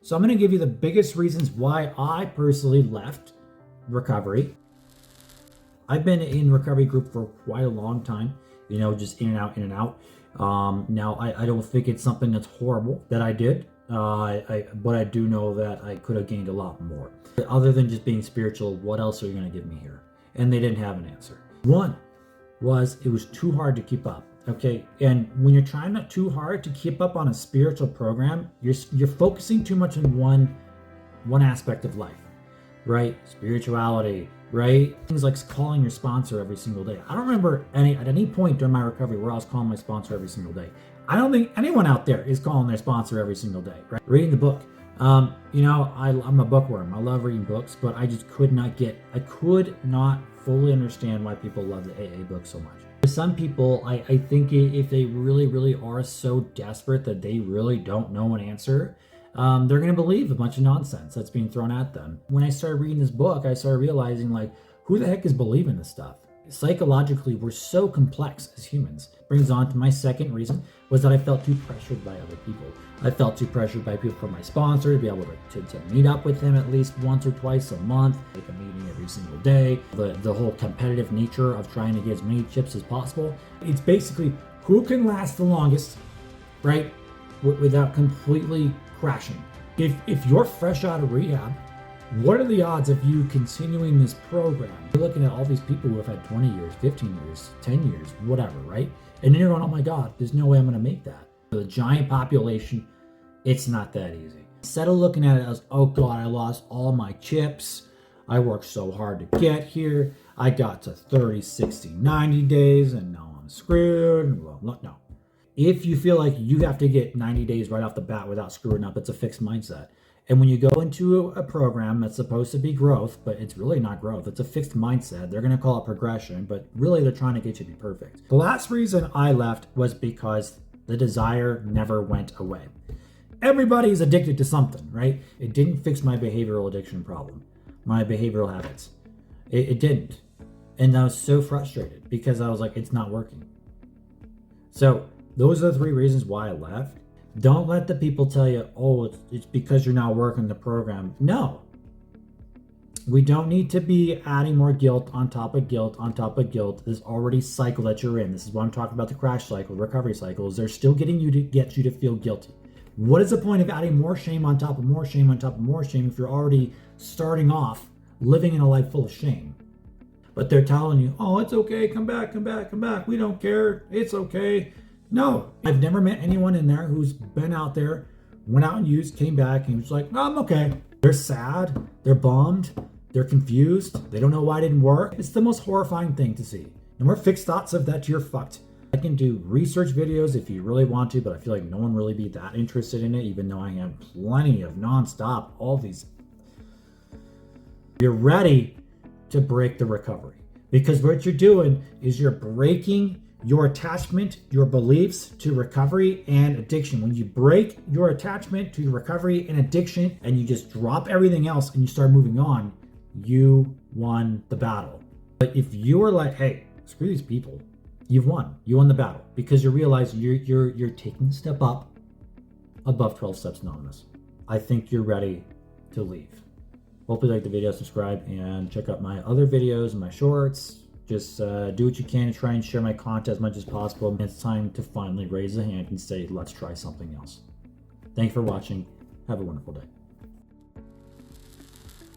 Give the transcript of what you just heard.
So I'm going to give you the biggest reasons why I personally left recovery. I've been in recovery group for quite a long time, you know, just in and out, in and out. Now, I don't think it's something that's horrible that I did, but I do know that I could have gained a lot more. Other than just being spiritual, what else are you going to give me here? And they didn't have an answer. One was it was too hard to keep up. Okay, and when you're trying not too hard to keep up on a spiritual program, you're focusing too much on one aspect of life, right? Spirituality, right? Things like calling your sponsor every single day. I don't remember at any point during my recovery where I was calling my sponsor every single day. I don't think anyone out there is calling their sponsor every single day, right? Reading the book. You know, I'm a bookworm. I love reading books, but I just could not fully understand why people love the AA book so much. For some people, I think if they really are so desperate that they really don't know an answer, they're going to believe a bunch of nonsense that's being thrown at them. When I started reading this book, I started realizing, like, who the heck is believing this stuff? Psychologically, we're so complex as humans. Brings on to my second reason, was that I felt too pressured by other people. I felt too pressured by people from my sponsor to be able to meet up with him at least once or twice a month, like a meeting every single day. The whole competitive nature of trying to get as many chips as possible. It's basically who can last the longest, right, without completely crashing. If you're fresh out of rehab, what are the odds of you continuing this program? You're looking at all these people who have had 20 years, 15 years, 10 years, whatever, right? And then you're going, oh my God, there's no way I'm going to make that. For the giant population, it's not that easy. Instead of looking at it as, oh God, I lost all my chips. I worked so hard to get here. I got to 30, 60, 90 days and now I'm screwed. Well, no. If you feel like you have to get 90 days right off the bat without screwing up, it's a fixed mindset. And when you go into a program that's supposed to be growth, but it's really not growth, it's a fixed mindset. They're going to call it progression, but really they're trying to get you to be perfect. The last reason I left was because the desire never went away. Everybody's addicted to something, right? It didn't fix my behavioral addiction problem, my behavioral habits. It didn't. And I was so frustrated because I was like, it's not working. So those are the three reasons why I left. Don't let the people tell you, oh, it's because you're not working the program. No. We don't need to be adding more guilt on top of guilt on top of guilt. There's already cycle that you're in. This is what I'm talking about, the crash cycle, recovery cycles. They're still getting you to get you to feel guilty. What is the point of adding more shame on top of more shame on top of more shame if you're already starting off living in a life full of shame? But they're telling you, oh, it's okay. Come back, come back, come back. We don't care. It's okay. No, I've never met anyone in there who's been out there, went out and used, came back, and was like, no, I'm okay. They're sad, they're bummed, they're confused, they don't know why it didn't work. It's the most horrifying thing to see. No more fixed thoughts of that, you're fucked. I can do research videos if you really want to, but I feel like no one really be that interested in it, even though I have plenty of nonstop, all these. You're ready to break the recovery. Because what you're doing is you're breaking your attachment, your beliefs to recovery and addiction. When you break your attachment to your recovery and addiction and you just drop everything else and you start moving on, you won the battle. But if you are like, hey, screw these people, you've won. You won the battle because you realize you're taking a step up above 12 Steps Anonymous. I think you're ready to leave. Hopefully you like the video, subscribe, and check out my other videos and my shorts. Just do what you can to try and share my content as much as possible. And it's time to finally raise a hand and say, let's try something else. Thanks for watching. Have a wonderful day.